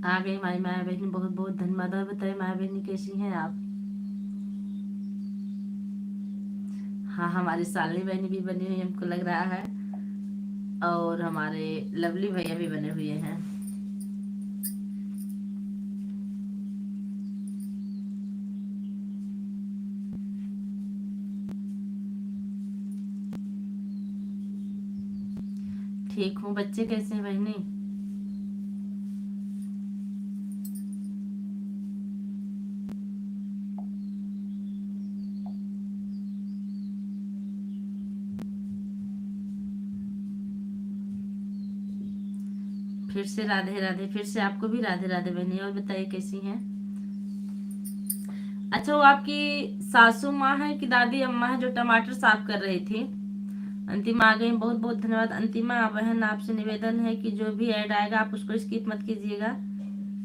आ गई हमारी माया बहनी, बहुत बहुत धन्यवाद। और बताइए माया बहनी कैसी हैं आप? हाँ, हमारी सालनी बहनी भी बनी हुई हमको लग रहा है, और हमारे लवली भैया भी बने हुए हैं। ठीक हूँ। बच्चे कैसे हैं बहनी? फिर से राधे राधे, फिर से आपको भी राधे राधे बहनी। और बताइए कैसी हैं? अच्छा, वो आपकी सासू माँ है कि दादी अम्मा है जो टमाटर साफ कर रही थी? अंतिमा आ गई, बहुत बहुत धन्यवाद। अंतिमा बहन, आपसे निवेदन है कि जो भी ऐड आएगा आप उसको स्किप मत कीजिएगा,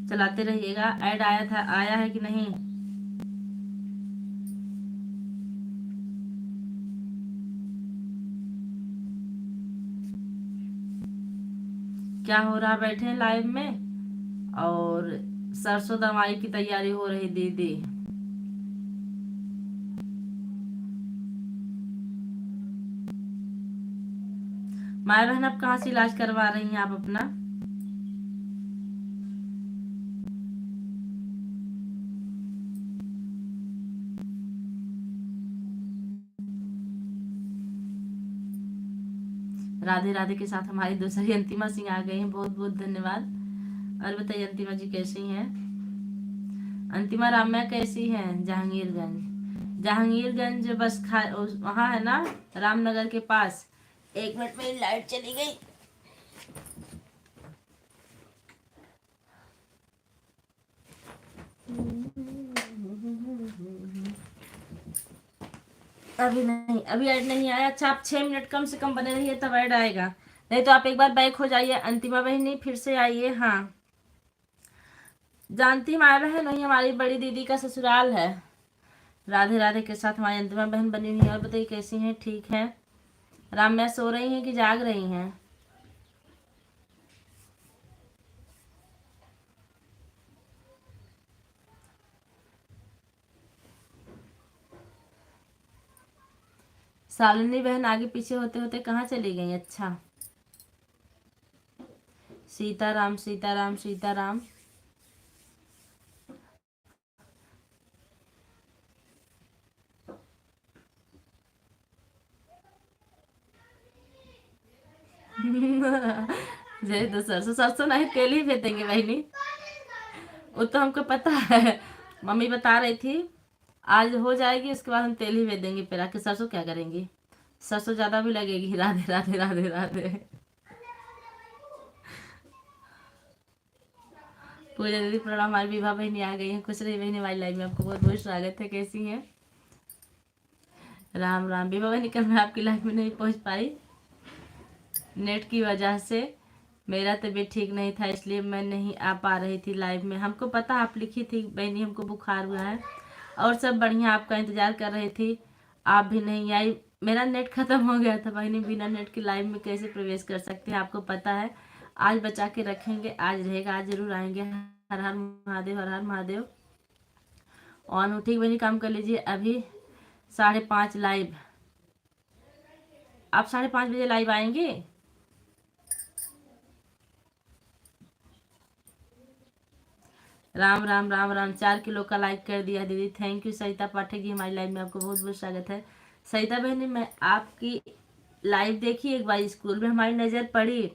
चलाते रहिएगा। ऐड आया था, आया है कि नहीं? क्या हो रहा? बैठे हैं लाइव में, और सरसों दवाई की तैयारी हो रही दीदी। माया बहन, आप कहाँ से इलाज करवा रही हैं आप अपना? राधे राधे के साथ हमारी दूसरी अंतिमा सिंह आ गई हैं, बहुत बहुत धन्यवाद। और बताइए अंतिमा जी कैसी हैं? अंतिमा राम्या कैसी हैं? जहांगीरगंज, जहांगीरगंज बस वहाँ है ना, रामनगर के पास। एक मिनट में लाइट चली गई। अभी नहीं, अभी ऐड नहीं आया। अच्छा, आप 6 मिनट कम से कम बने रहिए तब ऐड आएगा, नहीं तो आप एक बार बैक हो जाइए। अंतिमा बहनी फिर से आइए। हाँ, जानती माया बहन, वही हमारी बड़ी दीदी का ससुराल है। राधे राधे के साथ हमारी अंतिमा बहन बनी हुई है। और बताइए कैसी हैं? ठीक है। राम्या सो रही हैं कि जाग रही हैं? शालिनी बहन आगे पीछे होते होते कहाँ चली गई? अच्छा, सीताराम सीताराम सीताराम। जय तो सरसों, सरसों नहीं तेल ही फेंकेंगे बहनी, वो तो हमको पता है। मम्मी बता रही थी आज हो जाएगी, उसके बाद हम तेल ही भेज देंगे पेरा के। सरसों क्या करेंगी? सरसों ज्यादा भी लगेगी। राधे राधे राधे राधे। पूजा दीदी प्रणाम। हमारी विवाह बहनी आ गई है, खुश रही बहनी हमारी लाइफ में। आपको बहुत बहुत स्वागत है। कैसी हैं? राम राम। विवाह बहनी, कल मैं आपकी लाइफ में नहीं पहुंच पाई नेट की वजह से। मेरा तबीयत ठीक नहीं था, इसलिए मैं नहीं आ पा रही थी लाइव में। हमको पता, आप लिखी थी बहनी हमको बुखार हुआ है, और सब बढ़िया, आपका इंतजार कर रही थी। आप भी नहीं आई। मेरा नेट खत्म हो गया था बहनी, बिना नेट के लाइव में कैसे प्रवेश कर सकते हैं? आपको पता है। आज बचा के रखेंगे, आज रहेगा, आज जरूर आएंगे। हर हर महादेव, हर हर महादेव। ऑन उठी बहनी, काम कर लीजिए। अभी 5:30 लाइव। आप 5:30 बजे लाइव आएंगे? राम राम राम राम। 4 किलो का लाइक कर दिया दीदी, थैंक यू। सरिता पाठक जी हमारी लाइव में, आपको बहुत बहुत स्वागत है। सरिता बहनी, मैं आपकी लाइव देखी एक बार, स्कूल में हमारी नज़र पड़ी,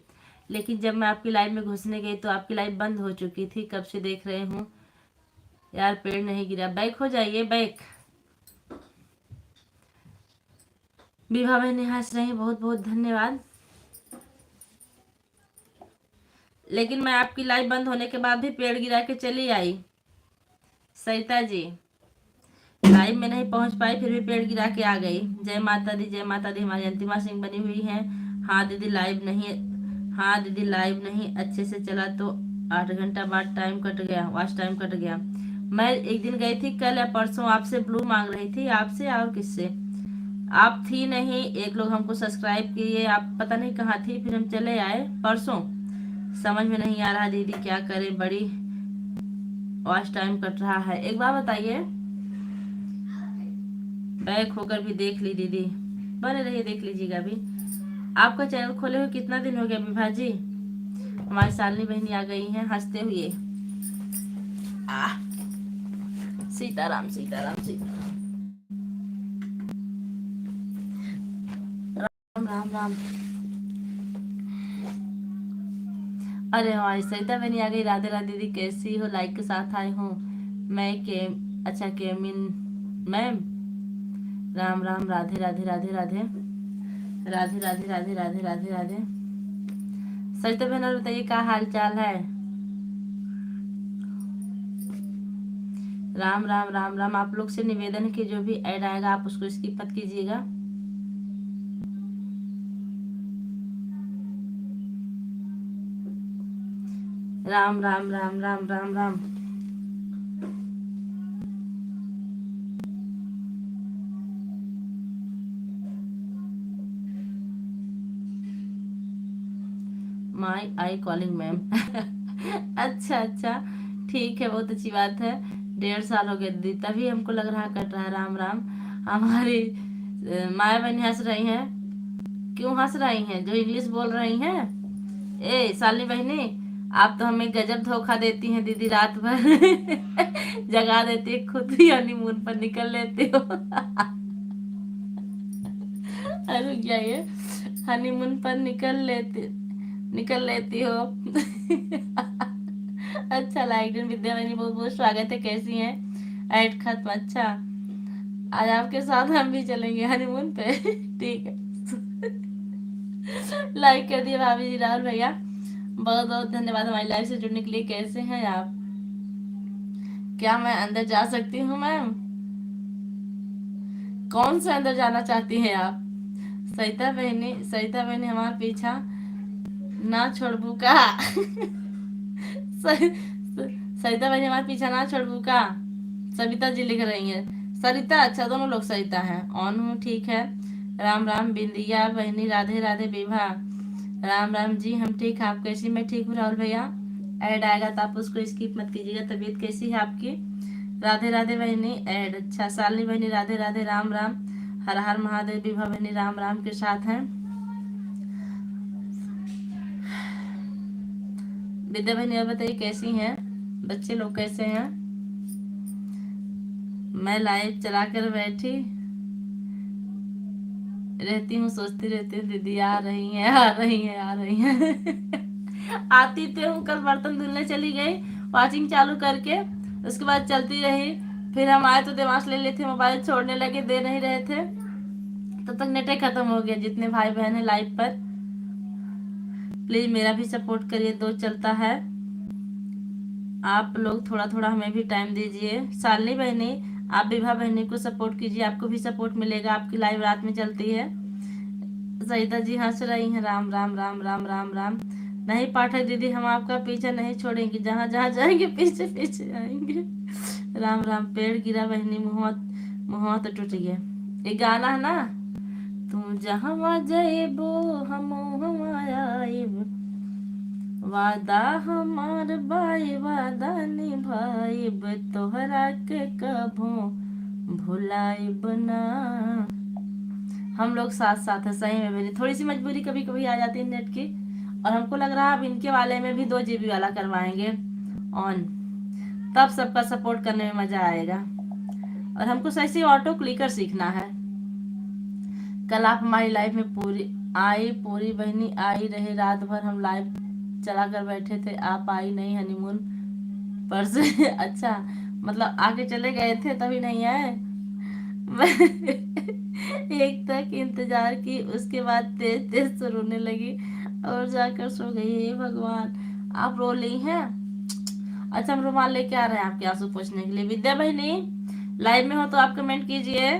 लेकिन जब मैं आपकी लाइव में घुसने गई तो आपकी लाइव बंद हो चुकी थी। कब से देख रहे हूँ यार, पेड़ नहीं गिरा। बैक हो जाइए, बैक। विभा बहनी हंस रही, बहुत बहुत धन्यवाद। लेकिन मैं आपकी लाइव बंद होने के बाद भी पेड़ गिरा के चली आई। सरिता जी, लाइव में नहीं पहुंच पाई, फिर भी पेड़ गिरा के आ गई। जय माता दी, जय माता दी। हमारी अंतिमा सिंह बनी हुई है। हाँ दीदी लाइव नहीं, हाँ दीदी लाइव नहीं अच्छे से चला तो 8 घंटा बाद टाइम कट गया, वॉच टाइम कट गया। मैं एक दिन गई थी, कल या परसों, आपसे ब्लू मांग रही थी। आपसे और किससे? आप थी नहीं, एक लोग हमको सब्सक्राइब किए, आप पता नहीं कहाँ थी, फिर हम चले आए परसों। समझ में नहीं आ रहा दीदी क्या करें, बड़ी वॉच टाइम कट रहा है। एक बार बताइए, बैक होकर भी देख ली दीदी, बने रहिए, देख लीजिएगा अभी। आपका चैनल खोले हुए कितना दिन हो गया विभा जी? हमारी शालिनी बहनी आ गई हैं हंसते हुए। आह, सीताराम सीताराम सीताराम, राम राम राम। अरे हमारी सरिता बहनी आ गई। राधे राधे दीदी, कैसी हो? लाइक के साथ आए हूँ मैं के। अच्छा केमिन मैम, राम राम, राधे राधे राधे राधे राधे राधे राधे राधे राधे राधे। सरिता बहन और बताइए क्या हाल चाल है? राम राम राम राम। आप लोग से निवेदन है कि जो भी ऐड आएगा आप उसको स्किप मत कीजिएगा। राम राम राम राम राम राम। माई आई कॉलिंग मैम। अच्छा अच्छा, ठीक है, बहुत अच्छी बात है। 1.5 साल हो गए दीदी, तभी हमको लग रहा कट रहा है। राम राम। हमारी माया बहन हंस रही हैं। क्यों हंस रही हैं? जो इंग्लिश बोल रही हैं। ए सालनी बहनी, आप तो हमें गजब धोखा देती हैं दीदी, रात भर जगा देती है, खुद ही हनीमून पर निकल लेते हो। अरे क्या ये, हनीमून पर निकल लेती हो। अच्छा लाइक विद्या बहनी, बहुत बहुत स्वागत है, कैसी हैं? ऐड खत्म, अच्छा। आज आपके साथ हम भी चलेंगे हनीमून पे। ठीक है। लाइक कर दिए भाभी जी, राहुल भैया, बहुत बहुत धन्यवाद हमारी लाइफ से जुड़ने के लिए। कैसे हैं आप? क्या मैं अंदर जा सकती हूँ मैम? कौन से अंदर जाना चाहती हैं आप? सरिता बहनी हमारा पीछा ना छोड़बू का। सरिता बहनी हमारा पीछा ना छोड़बू का। सविता जी लिख रही हैं। सरिता, अच्छा दोनों लोग सरिता हैं। ऑन हूँ, ठीक है। राम राम बिंदिया बहनी, राधे राधे विभा। राम राम जी, हम ठीक है, आप कैसी? मैं ठीक हूँ राहुल भैया। ऐड आएगा तो आप उसको स्किप मत कीजिएगा। तबीयत कैसी है आपकी? राधे राधे बहनी ऐड, अच्छा। शालिनी बहनी राधे राधे, राम राम। हर हर महादेव। विभा बहनी राम राम के साथ हैं। विद्या बहनी और बताइए कैसी हैं? बच्चे लोग कैसे हैं? मैं लाइव चला कर बैठी रहती हूँ, सोचती रहती हूँ दीदी आ रही हैं आ रही हैं आ रही हैं। आती तो हूँ, कल बर्तन धुलने चली गई वॉचिंग चालू करके, उसके बाद चलती रही। फिर हम आए तो दिमाग ले लिए थे, मोबाइल छोड़ने लगे, दे नहीं रहे थे, तब तक नेट ही खत्म हो गया। जितने भाई बहन है लाइव पर, प्लीज मेरा भी सपोर्ट करिए, दो चलता है। आप लोग थोड़ा थोड़ा हमें भी टाइम दीजिए। शालिनी बहनी, आप विभा बहनी को सपोर्ट कीजिए, आपको भी सपोर्ट मिलेगा। आपकी लाइव रात में चलती है। सईदा जी हंस रही हैं। राम राम राम राम राम राम। नहीं पाठक दीदी, हम आपका पीछा नहीं छोड़ेंगे, जहाँ जहाँ जाएंगे पीछे पीछे आएंगे। राम राम। पेड़ गिरा बहनी, मुँह मुँह तो टूट गया। ये गाना है ना, तू जहाँ जइबो हम आइब, वादा हमार बाई वादा निभाइब, तोहरा के कभो भुलाइब ना। हम लोग साथ साथ है, सही में मेरी थोड़ी सी मजबूरी कभी कभी आ जाती है नेट की। और हमको लग रहा है अब इनके वाले में भी 2 GB वाला करवाएंगे ऑन, तब सबका सपोर्ट करने में मजा आएगा। और हमको सही से ऑटो क्लिकर सीखना है। कल आप हमारी लाइफ में पूरी बहनी आई रहे, रात भर हम लाइव चला कर बैठे थे, आप आई नहीं हनीमून पर से। अच्छा, मतलब आके चले गए थे तभी नहीं आए। मैं एक तक इंतजार की, उसके बाद तेज तेज से रोने लगी और जाकर सो गई। हे भगवान, आप रो ली हैं? अच्छा, हम रुमाल लेके आ रहे हैं आपके आंसू पोंछने के लिए। विद्या बहनी लाइव में हो तो आप कमेंट कीजिए।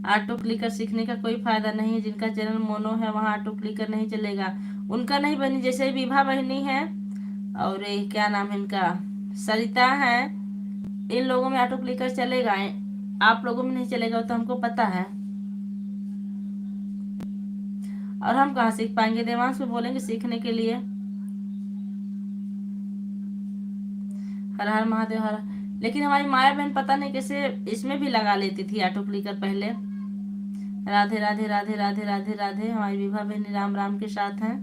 ऑटो क्लिकर सीखने का कोई फायदा नहीं है, जिनका चैनल मोनो है वहाँ ऑटो क्लिकर नहीं चलेगा। उनका नहीं बनी, जैसे विभा बहनी है और ये क्या नाम है इनका, सरिता है, इन लोगों में ऑटो क्लिकर चलेगा, आप लोगों में नहीं चलेगा, तो हमको पता है। और हम कहाँ सीख पाएंगे, देवांश में बोलेंगे सीखने के लिए। हर हर महादेव हर। लेकिन हमारी माया बहन पता नहीं कैसे इसमें भी लगा लेती थी ऑटो क्लिकर पहले। राधे राधे राधे राधे राधे राधे। हमारी विभा बहन राम राम के साथ हैं।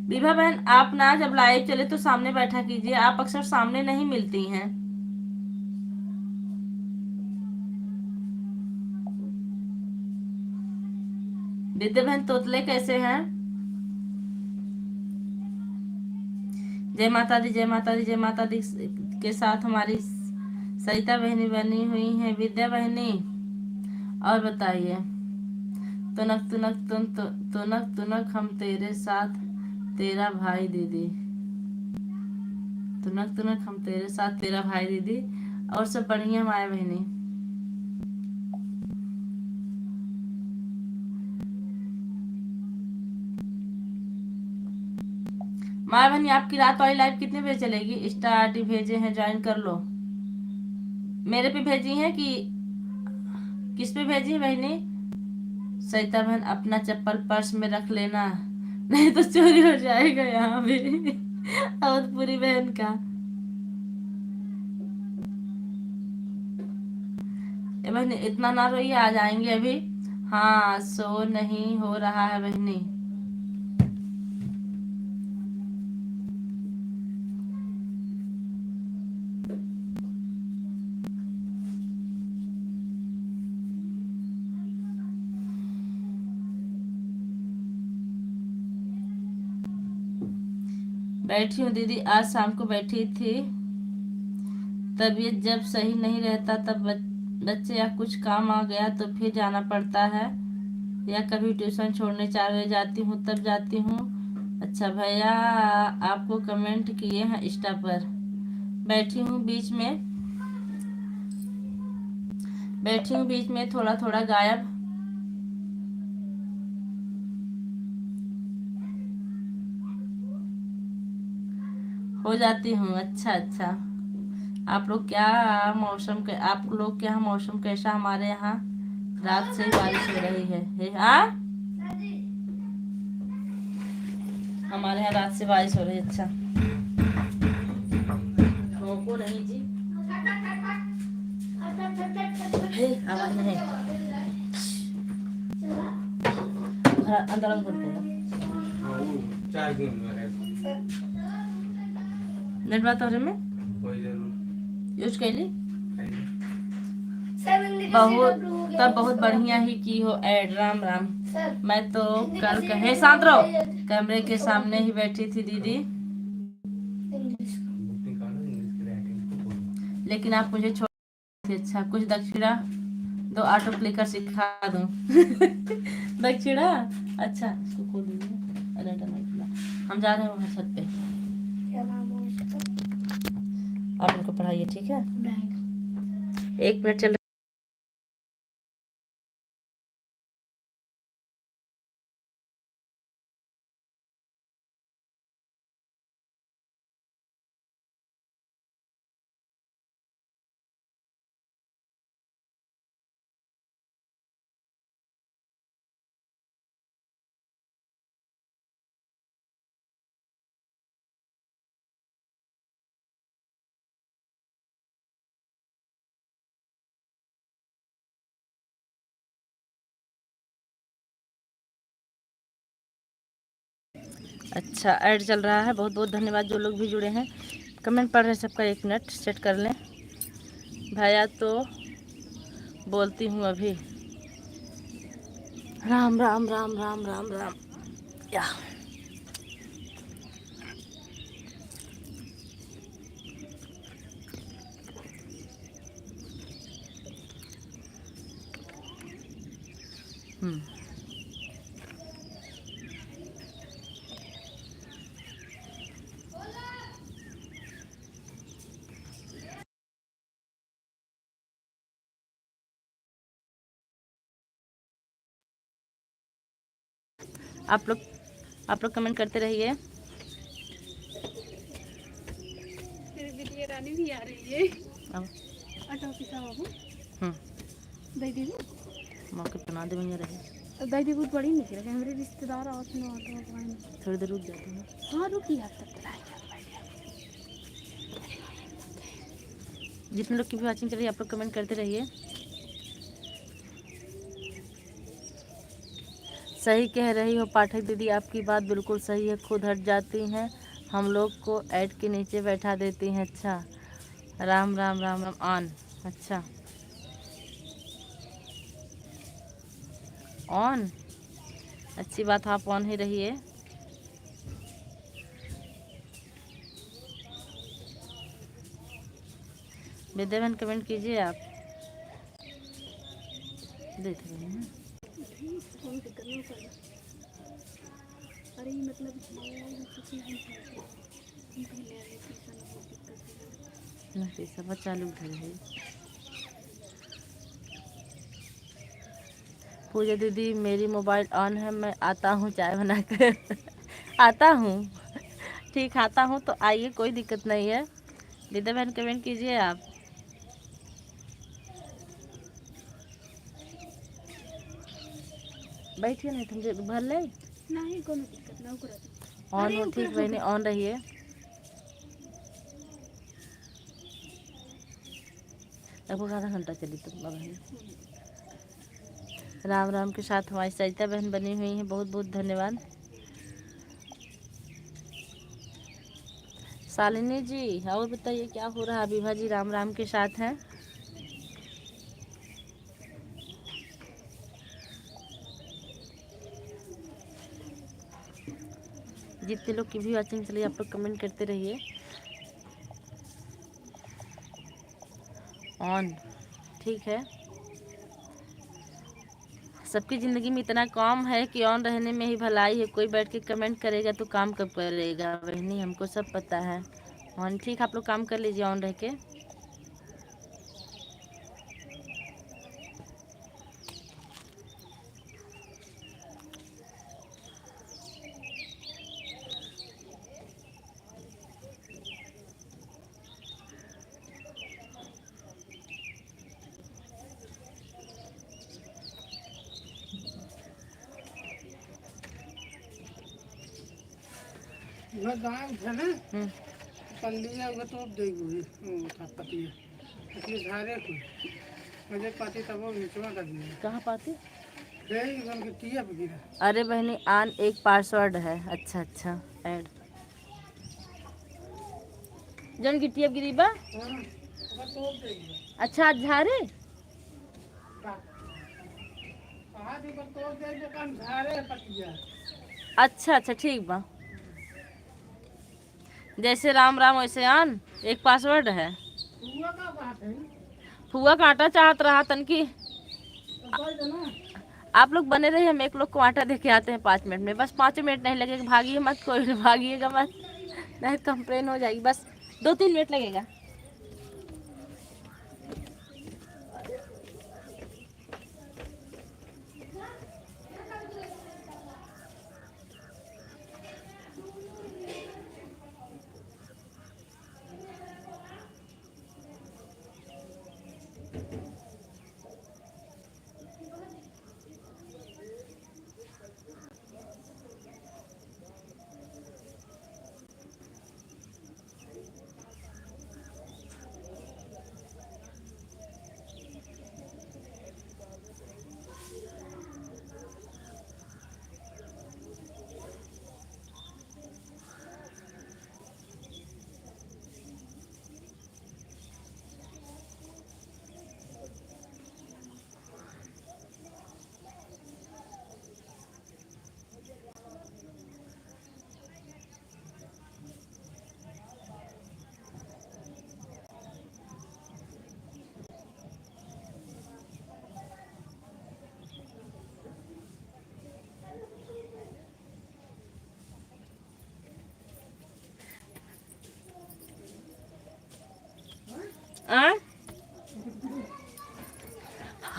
विभा बहन आप ना जब लाइव चले तो सामने बैठा कीजिए, आप अक्सर सामने नहीं मिलती हैं। विद्या बहन तोतले कैसे हैं? जय माता दी जय माता दी जय माता दी के साथ हमारी सरिता बहनी बनी हुई है, विद्या बहनी। और बताइए। तुनक तुनक तुनक तुनक हम तेरे साथ, तेरा भाई दीदी। तुनक तुनक हम तेरे साथ, तेरा भाई दीदी। और सब बढ़िया माया बहनी। माया बहनी आपकी रात वाली लाइव कितने बजे चलेगी? स्टार्ट भेजे हैं, ज्वाइन कर लो। मेरे पे भेजी हैं कि किस पे भेजी है बहनी? सरिता बहन अपना चप्पल पर्स में रख लेना, नहीं तो चोरी हो जाएगा यहाँ भी। और पूरी बहन का। ए बहनी इतना ना रोइए, आ जाएंगे अभी। हाँ सो नहीं हो रहा है बहनी। बैठी हूँ दीदी, आज शाम को बैठी थी। तबीयत जब सही नहीं रहता तब बच्चे या कुछ काम आ गया तो फिर जाना पड़ता है, या कभी ट्यूशन छोड़ने 4 बजे जाती हूँ तब जाती हूँ। अच्छा भैया आपको कमेंट किए हैं इंस्टा पर। बैठी हूँ बीच में, बैठी हूँ बीच में थोड़ा थोड़ा गायब हो जाती हूँ। अच्छा अच्छा। आप लोग क्या मौसम के, आप लोग क्या मौसम कैसा? हमारे यहाँ रात से बारिश हो रही है। हाँ हमारे यहाँ रात से बारिश हो रही है। अच्छा को नहीं जी, आवाज नहीं। अंदर नेट बात हो रहे में यूज कैली बहुत, तब बहुत बढ़िया ही की हो ऐड। राम राम। मैं तो कल कहे शांत रहो, कैमरे के सामने ही बैठी थी दीदी, लेकिन आप मुझे छोड़। अच्छा कुछ दक्षिणा दो, ऑटो क्लिकर सिखा दूं। दक्षिणा। अच्छा इसको खोल दीजिए। हम जा रहे हैं वहाँ छत पे, आप इनको पढ़ाइए ठीक है। 1 मिनट चल। अच्छा ऐड चल रहा है। बहुत बहुत धन्यवाद जो लोग भी जुड़े हैं, कमेंट पढ़ रहे हैं सबका। 1 मिनट सेट कर लें। भैया तो बोलती हूँ अभी। राम राम राम राम राम राम। या आप लोग कमेंट करते रहिए। रानी भी आ रही है। मौके बना दे रहे। दादी बहुत बड़ी नहीं रखे हमारे रिश्तेदार और थोड़ी देर रुक जाते हैं। हाँ रुकी आप तक जितने लोग की भी वॉचिंग चल रही है आप लोग कमेंट करते रहिए। सही कह रही हो पाठक दीदी, आपकी बात बिल्कुल सही है, खुद हट जाती हैं, हम लोग को ऐड के नीचे बैठा देती हैं। अच्छा, राम राम राम राम ऑन। अच्छा ऑन, अच्छी बात, आप ऑन ही रहिए। विद्यावन कमेंट कीजिए आप, देख रहे हैं। अरे मतलब सब चालू है। पूजा दीदी मेरी मोबाइल ऑन है, मैं आता हूँ चाय बना कर। आता हूँ, ठीक आता हूँ तो आइए, कोई दिक्कत नहीं है। विद्या बहन कमेंट कीजिए आप। बैठिए नहीं तुम भर ले, नहीं कोनो दिक्कत ना करो। ऑन हो ठीक बहनी, ऑन रहिए। लगभग आधा घंटा चली तुम बहन। राम राम के साथ हमारी सरिता बहन बनी हुई है, बहुत बहुत धन्यवाद। शालिनी जी और बताइए क्या हो रहा है? विभा जी राम राम के साथ हैं। जितने लोग की भी वॉचिंग चलिए आप लोग कमेंट करते रहिए। ऑन ठीक है, सबकी ज़िंदगी में इतना काम है कि ऑन रहने में ही भलाई है। कोई बैठ के कमेंट करेगा तो काम कब करेगा बहनी, हमको सब पता है। ऑन ठीक, आप लोग काम कर लीजिए ऑन रह के। गाँव थे ना पंडिया को तो देगी पति इसलिए धारे को मुझे पाती तब वो नीचवा कर दिया। कहाँ पाती? गिरा। अरे बहनी आन एक पासवर्ड है। अच्छा अच्छा ऐड जन गिट्टी अब गिरी बा। अच्छा आज झारे अच्छा अच्छा ठीक बा, जैसे राम राम वैसे आन एक पासवर्ड है। फुआ का आटा चाहत रहा तन की। आप लोग बने रहिए, हम एक लोग को आटा दे के आते हैं 5 मिनट में, बस 5 मिनट नहीं लगेगा। भागिए मत, कोई भागिएगा मत, नहीं कंप्लेन हो जाएगी। बस 2-3 मिनट लगेगा।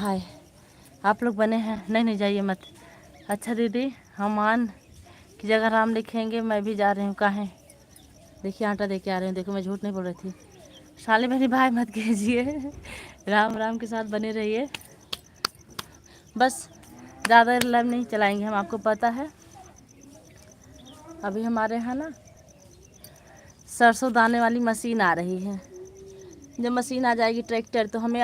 हाय आप लोग बने हैं? नहीं नहीं जाइए मत। अच्छा दीदी हम आन की जगह राम लिखेंगे, मैं भी जा रही हूँ। कहाँ है? देखिए आटा दे के आ रही हूँ। देखो मैं झूठ नहीं बोल रही थी। साले मेरी भाई मत कीजिए। राम राम के साथ बने रहिए। बस ज़्यादा लाइव नहीं चलाएंगे हम, आपको पता है। अभी हमारे यहाँ ना सरसों दाने वाली मशीन आ रही है। जब मशीन आ जाएगी ट्रैक्टर, तो हमें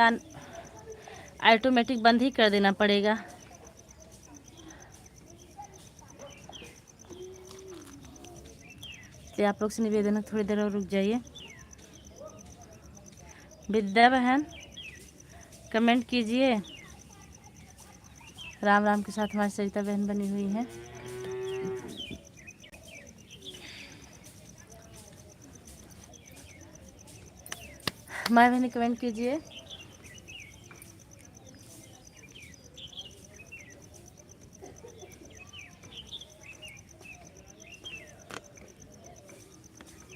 ऑटोमेटिक बंद ही कर देना पड़ेगा। तो आप लोग से निवेदन है, थोड़ी देर और रुक जाइए। विद्या बहन कमेंट कीजिए। राम राम के साथ हमारी सरिता बहन बनी हुई है। माय बहन कमेंट कीजिए।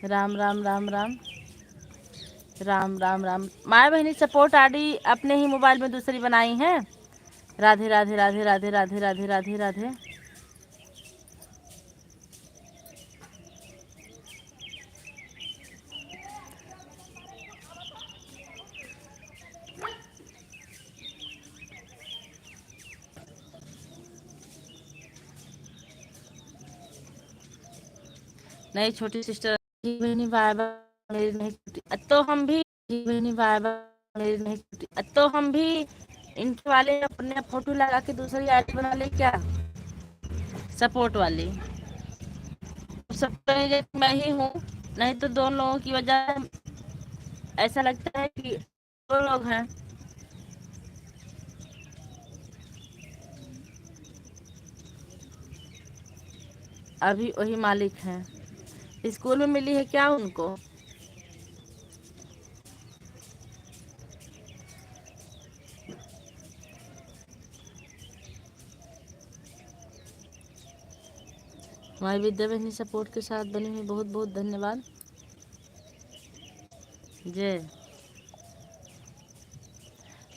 राम राम राम राम राम राम राम। माया बहनी सपोर्ट आईडी अपने ही मोबाइल में दूसरी बनाई है। राधे राधे राधे राधे राधे राधे राधे राधे। नहीं छोटी सिस्टर बहनी बाय बाय मेरी नहीं छूटी, तो हम भी बहनी बाय बाय मेरी नहीं छूटी, तो हम भी इनके वाले अपने फोटो लगा के दूसरी आईडी बना ले क्या, सपोर्ट वाली। सब कहेंगे कि मैं ही हूँ, नहीं तो दोनों लोगों की वजह ऐसा लगता है कि दो लोग हैं। अभी वही मालिक हैं। स्कूल में मिली है क्या उनको? हमारी विद्या बहनी सपोर्ट के साथ बनी हुई, बहुत बहुत धन्यवाद। जय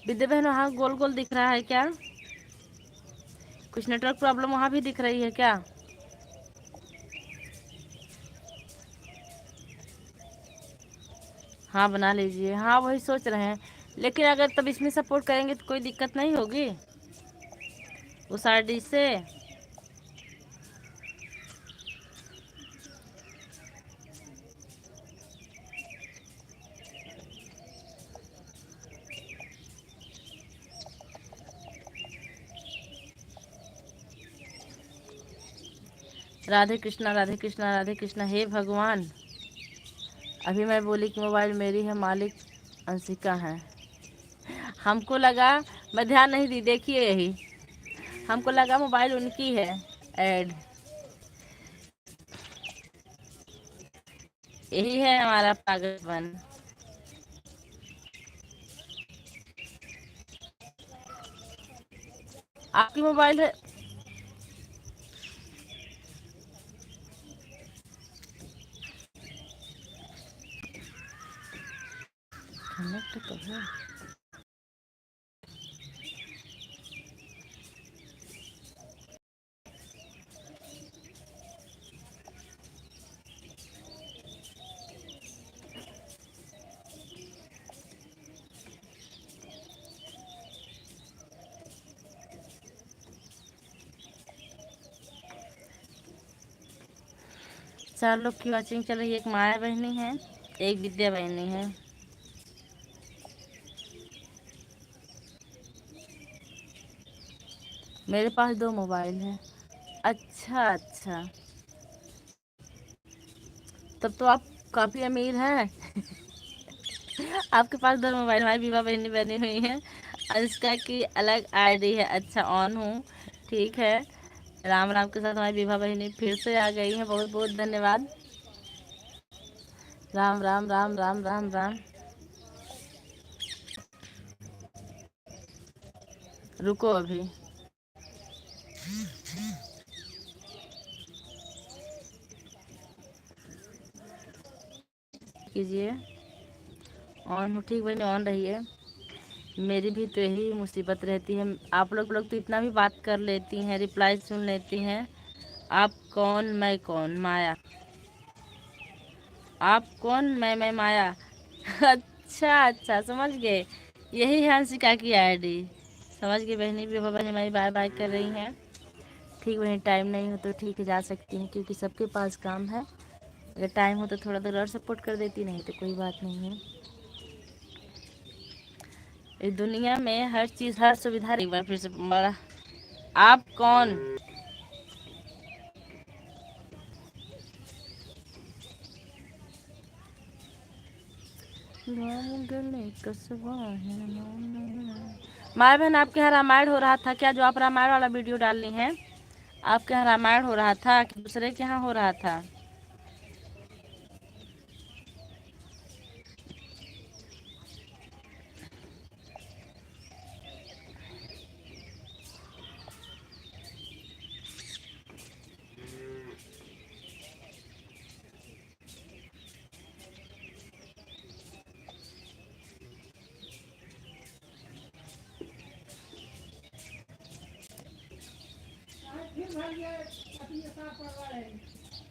विद्या बहन। वहाँ गोल गोल दिख रहा है क्या? कुछ नेटवर्क प्रॉब्लम वहाँ भी दिख रही है क्या? हाँ बना लीजिए। हाँ वही सोच रहे हैं, लेकिन अगर तब इसमें सपोर्ट करेंगे तो कोई दिक्कत नहीं होगी उस आईडी से। राधे कृष्णा राधे कृष्णा राधे कृष्णा। हे भगवान, अभी मैं बोली कि मोबाइल मेरी है, मालिक अंशिका है। हमको लगा, मैं ध्यान नहीं दी, देखिए यही हमको लगा मोबाइल उनकी है ऐड। यही है हमारा पागलपन। आपकी मोबाइल है? कनेक्ट तो है। चार लोग की वॉचिंग चल रही है। एक माया बहनी है, एक विद्या बहनी है। मेरे पास 2 मोबाइल है। अच्छा अच्छा, तब तो आप काफ़ी अमीर हैं। आपके पास 2 मोबाइल। हमारी विवाह बहनी बनी हुई है। अनुष्का की अलग आईडी है। अच्छा ऑन हूँ, ठीक है। राम राम के साथ हमारी विवाह बहनी फिर से आ गई है, बहुत बहुत धन्यवाद। राम राम राम राम राम राम। रुको अभी कीजिए। ऑन हो, ठीक बहनी ऑन रही है। मेरी भी तो यही मुसीबत रहती है। आप लोग तो इतना भी बात कर लेती हैं, रिप्लाई सुन लेती हैं। आप कौन मैं कौन? माया। आप कौन? मैं माया। अच्छा अच्छा समझ गए, यही है अंशिका की आईडी। समझ गई बहनी भी, बाबा हमारी बाय बाय कर रही हैं। ठीक बहनी, टाइम नहीं हो तो ठीक है जा सकती हैं, क्योंकि सबके पास काम है। अगर टाइम हो तो थोड़ा देर और सपोर्ट कर देती, नहीं तो कोई बात नहीं है। इस दुनिया में हर चीज़, हर सुविधा। एक बार फिर से बोला, आप कौन? माय बहन, आपके यहाँ रामायण हो रहा था क्या? जो आप रामायण वाला वीडियो डालनी है, आपके यहाँ रामायण हो रहा था कि दूसरे के यहाँ हो रहा था?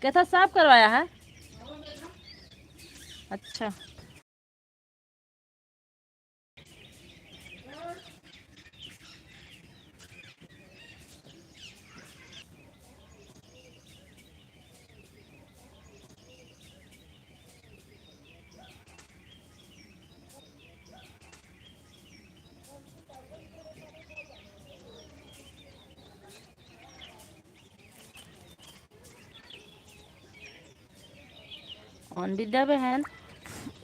कैसा साफ करवाया है? अच्छा, अंडिजा बहन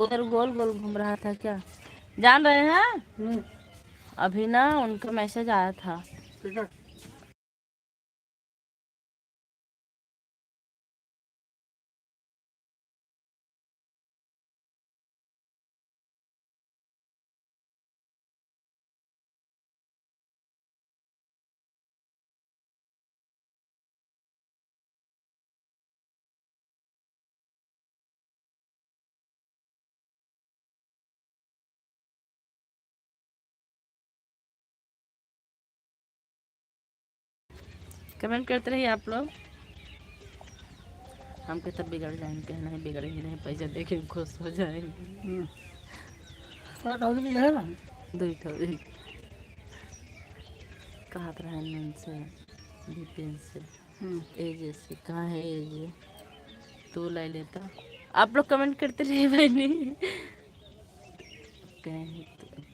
उधर गोल गोल घूम रहा था क्या? जान रहे हैं? अभी ना उनका मैसेज आया था। ठीक है। कमेंट करते रहिए आप लोग। हम के तब बिगड़ जाएंगे, नहीं बिगड़ेंगे नहीं, पैसा देके खुश हो जाएंगे। क्या कहूँ कि है ना? देखो कहा रहा है से विपिन से एजे से, कहाँ है एजे? तू ले लेता। आप लोग कमेंट करते रहिए बहनी। कहीं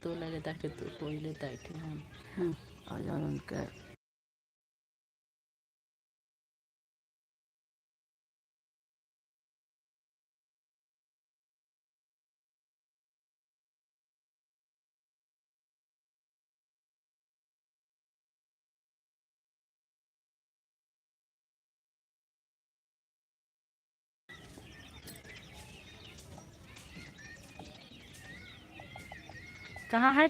तो ले लेता कि तू कोई लेता है कि हम आ जाओ उनका। कहाँ है?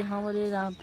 हरे राम,